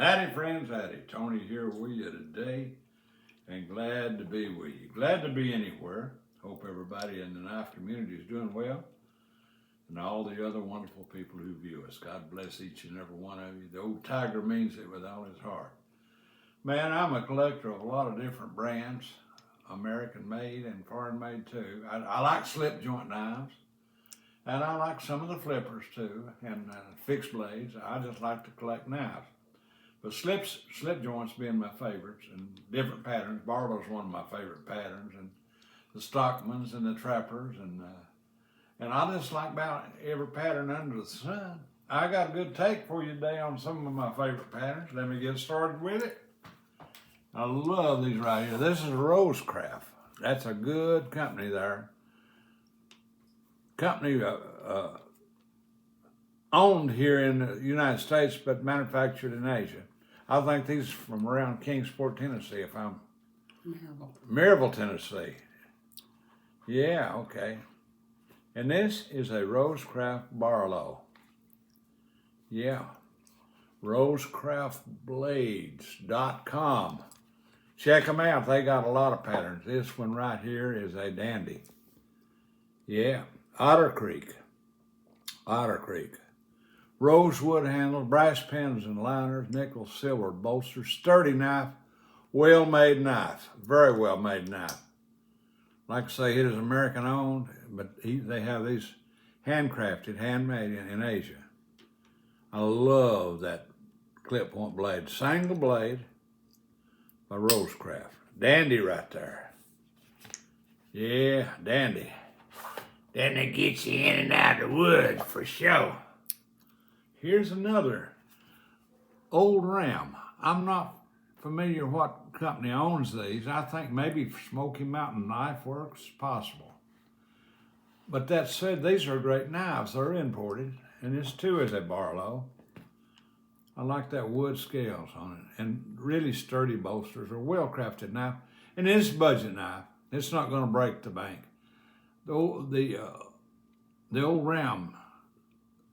Howdy friends, howdy. Tony here with you today and glad to be with you. Glad to be anywhere. Hope everybody in the knife community is doing well and all the other wonderful people who view us. God bless each and every one of you. The old tiger means it with all his heart. Man, I'm a collector of a lot of different brands, American made and foreign made too. I like slip joint knives. And I like some of the flippers too, and fixed blades. I just like to collect knives. But slip joints being my favorites, and different patterns. Barlow's one of my favorite patterns, and the Stockmans and the Trappers, and I just like about every pattern under the sun. I got a good take for you today on some of my favorite patterns. Let me get started with it. I love these right here. This is Rosecraft. That's a good company there. Company owned here in the United States, but manufactured in Asia. I think these are from around Kingsport, Tennessee, if I'm... Maryville, Tennessee. Yeah, okay. And this is a Rosecraft Barlow. Yeah. RosecraftBlades.com. Check them out. They got a lot of patterns. This one right here is a dandy. Yeah. Otter Creek. Rosewood handle, brass pins and liners, nickel silver bolsters, sturdy knife, well-made knife, very well-made knife. Like I say, it is American owned, but they have these handcrafted, handmade in Asia. I love that clip point blade. Single blade by Rosecraft. Dandy right there. Yeah, dandy. Then they get you in and out of the woods for sure. Here's another old Ram. I'm not familiar what company owns these. I think maybe Smoky Mountain Knife Works is possible. But that said, these are great knives. They're imported, and this too is a Barlow. I like that wood scales on it, and really sturdy bolsters, a well-crafted knife. And it's a budget knife. It's not going to break the bank. The old Ram,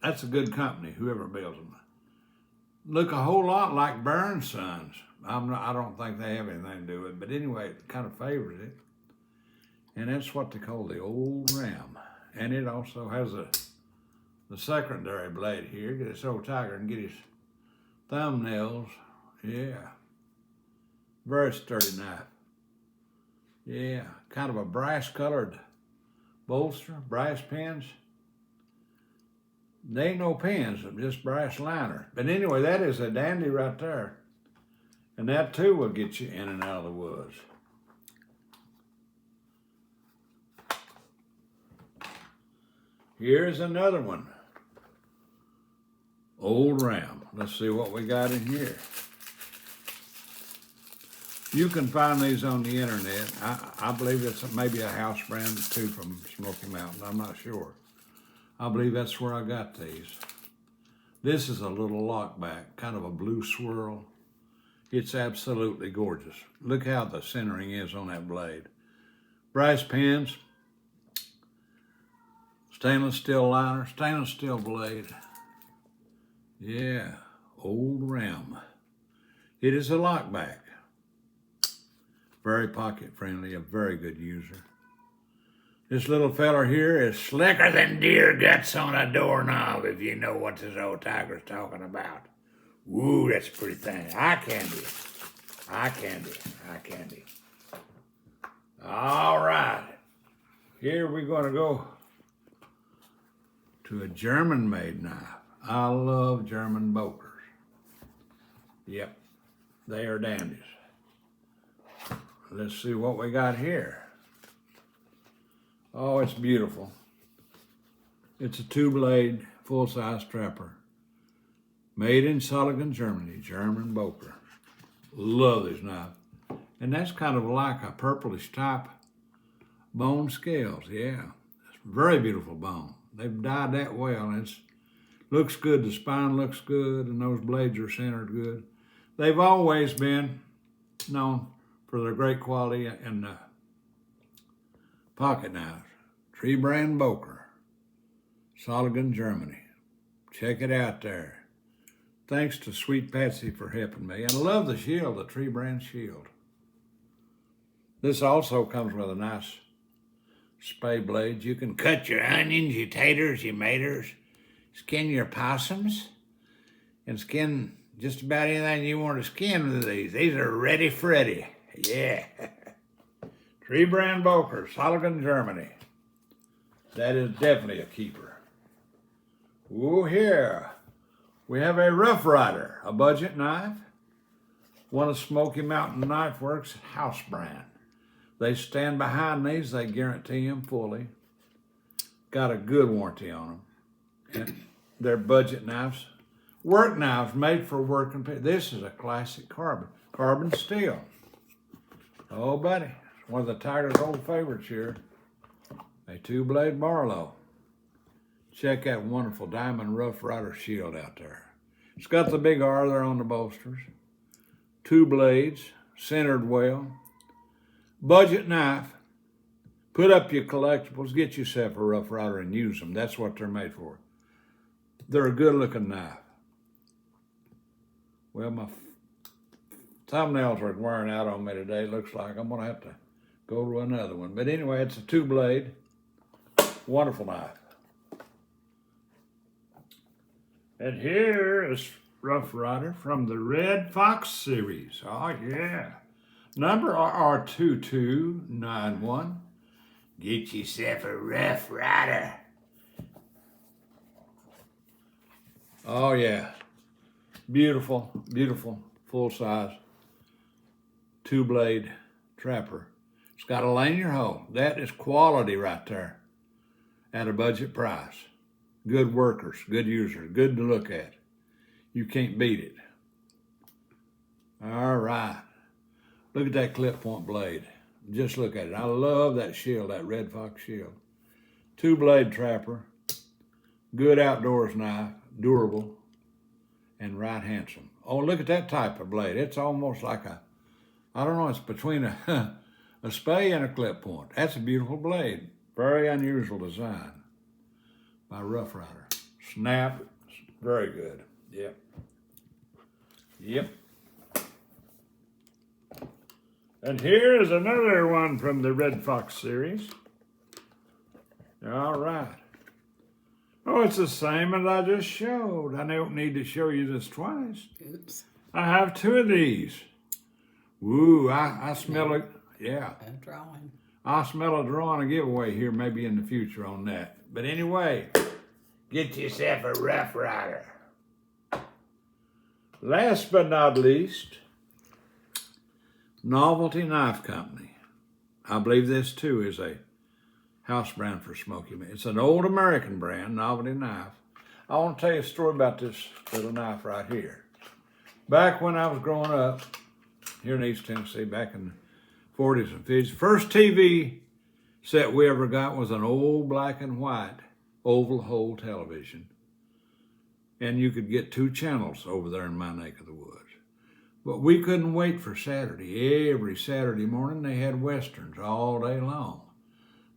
that's a good company, whoever builds them. Look a whole lot like Burns Sons. I don't think they have anything to do with it, but anyway, it kind of favors it. And that's what they call the old Ram. And it also has the secondary blade here. Get this old tiger and get his thumbnails. Yeah. Very sturdy knife. Yeah, kind of a brass colored bolster, brass pins. They ain't no pins, just brass liner. But anyway, that is a dandy right there. And that too will get you in and out of the woods. Here's another one. Old Ram. Let's see what we got in here. You can find these on the internet. I believe it's maybe a house brand too from Smoky Mountain. I'm not sure. I believe that's where I got these. This is a little lockback, kind of a blue swirl. It's absolutely gorgeous. Look how the centering is on that blade. Brass pins, stainless steel liner, stainless steel blade. Yeah, old Ram. It is a lockback. Very pocket friendly, a very good user. This little feller here is slicker than deer guts on a doorknob, if you know what this old tiger's talking about. Woo, that's a pretty thing. Eye candy. All right. Here we're going to go to a German-made knife. I love German Bokers. Yep, they are dandies. Let's see what we got here. Oh, it's beautiful. It's a two-blade, full-size trapper. Made in Sullivan, Germany, German Boker. Love this knife. And that's kind of like a purplish type bone scales, yeah. It's a very beautiful bone. They've dyed that well, and it looks good. The spine looks good, and those blades are centered good. They've always been known for their great quality and pocket knives. Tree brand Boker, Solingen, Germany. Check it out there. Thanks to Sweet Patsy for helping me. And I love the shield, the Tree Brand shield. This also comes with a nice spay blade. You can cut your onions, your taters, your maters, skin your possums, and skin just about anything you want to skin with these. These are ready Freddy. Yeah. Tree Brand Boker, Solingen, Germany. That is definitely a keeper. Ooh, here we have a Rough Rider, a budget knife. One of Smoky Mountain Knife Works house brand. They stand behind these. They guarantee them fully. Got a good warranty on them. And they're budget knives. Work knives made for working people. This is a classic carbon steel. Oh, buddy. It's one of the Tiger's old favorites here. A 2-blade Barlow. Check that wonderful diamond Rough Rider shield out there. It's got the big R there on the bolsters. 2 blades, centered well. Budget knife. Put up your collectibles. Get yourself a Rough Rider and use them. That's what they're made for. They're a good looking knife. Well, my thumbnails are wearing out on me today. Looks like I'm gonna have to go to another one. But anyway, it's a 2-blade. Wonderful knife. And here is Rough Rider from the Red Fox series. Oh yeah. Number RR2291. Get yourself a Rough Rider. Oh yeah. Beautiful, beautiful, full-size 2-blade trapper. It's got a lanyard hole. That is quality right there at a budget price. Good workers, good users, good to look at. You can't beat it. All right. Look at that clip point blade. Just look at it. I love that shield, that Red Fox shield. 2-blade trapper. Good outdoors knife, durable, and right handsome. Oh, look at that type of blade. It's almost like a, I don't know, it's between a spay and a clip point. That's a beautiful blade. Very unusual design by Rough Rider. Snap, very good. Yep. Yep. And here is another one from the Red Fox series. All right. Oh, it's the same as I just showed. I don't need to show you this twice. Oops. I have 2 of these. Woo, I smell it. Yeah. A drawing. I smell a drawing a giveaway here maybe in the future on that. But anyway, get yourself a Rough Rider. Last but not least, Novelty Knife Company. I believe this too is a house brand for Smoky Mountain. It's an old American brand, Novelty Knife. I want to tell you a story about this little knife right here. Back when I was growing up here in East Tennessee, back in the 40s and 50s, first TV set we ever got was an old black and white oval hole television. And you could get 2 channels over there in my neck of the woods. But we couldn't wait for Saturday. Every Saturday morning they had westerns all day long.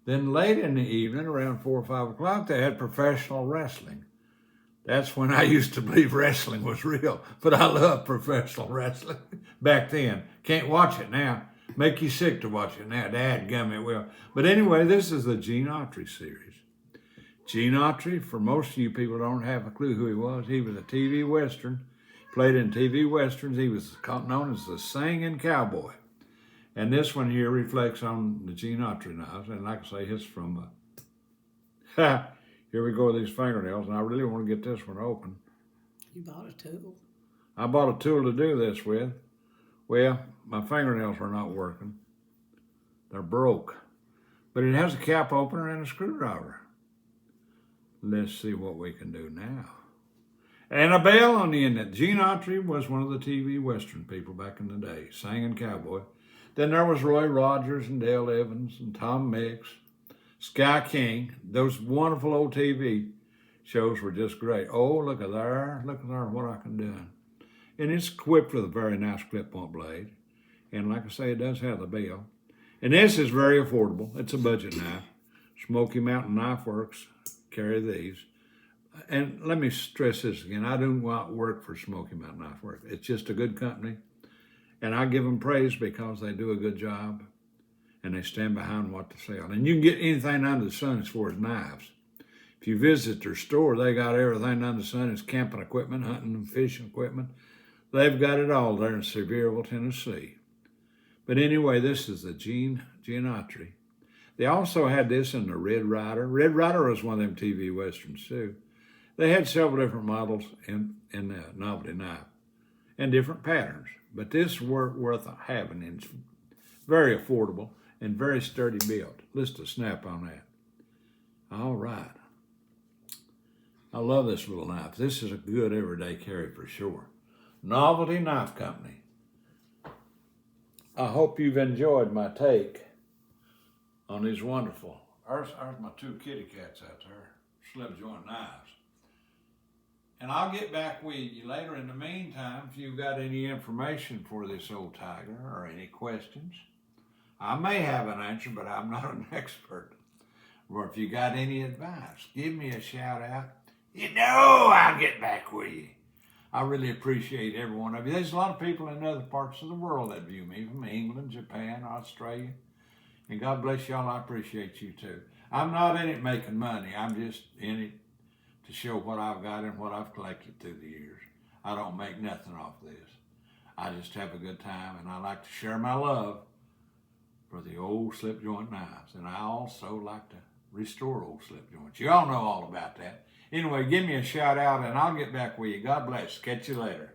Then late in the evening, around 4 or 5 o'clock, they had professional wrestling. That's when I used to believe wrestling was real. But I love professional wrestling back then. Can't watch it now. Make you sick to watch it now. Dadgummit will. But anyway, this is the Gene Autry series. Gene Autry, for most of you people don't have a clue who he was. He was a TV Western, played in TV Westerns. He was known as the Singing Cowboy. And this one here reflects on the Gene Autry knives. And like I say, it's from, here we go with these fingernails. And I really want to get this one open. You bought a tool? I bought a tool to do this with. Well, my fingernails are not working. They're broke. But it has a cap opener and a screwdriver. Let's see what we can do now. And a bell on the end. Gene Autry was one of the TV Western people back in the day, Singing Cowboy. Then there was Roy Rogers and Dale Evans and Tom Mix, Sky King. Those wonderful old TV shows were just great. Oh, look at there what I can do. And it's equipped with a very nice clip-on blade. And like I say, it does have the bell. And this is very affordable. It's a budget knife. Smoky Mountain Knife Works carry these. And let me stress this again. I don't want to work for Smoky Mountain Knife Works. It's just a good company. And I give them praise because they do a good job and they stand behind what they sell. And you can get anything under the sun as far as knives. If you visit their store, they got everything under the sun. It's camping equipment, hunting and fishing equipment. They've got it all there in Sevierville, Tennessee. But anyway, this is the Geneatry. They also had this in the Red Rider. Red Rider was one of them TV westerns too. They had several different models in the Novelty Knife and different patterns. But this is worth having, and it's very affordable and very sturdy built. List a snap on that. All right. I love this little knife. This is a good everyday carry for sure. Novelty Knife Company. I hope you've enjoyed my take on these wonderful, there's my two kitty cats out there, slip joint knives. And I'll get back with you later. In the meantime, if you've got any information for this old tiger or any questions, I may have an answer, but I'm not an expert. Or if you got any advice, give me a shout out. You know I'll get back with you. I really appreciate every one of you. There's a lot of people in other parts of the world that view me, from England, Japan, Australia. And God bless y'all, I appreciate you too. I'm not in it making money. I'm just in it to show what I've got and what I've collected through the years. I don't make nothing off this. I just have a good time, and I like to share my love for the old slip joint knives. And I also like to restore old slip joints. You all know all about that. Anyway, give me a shout out, and I'll get back with you. God bless. Catch you later.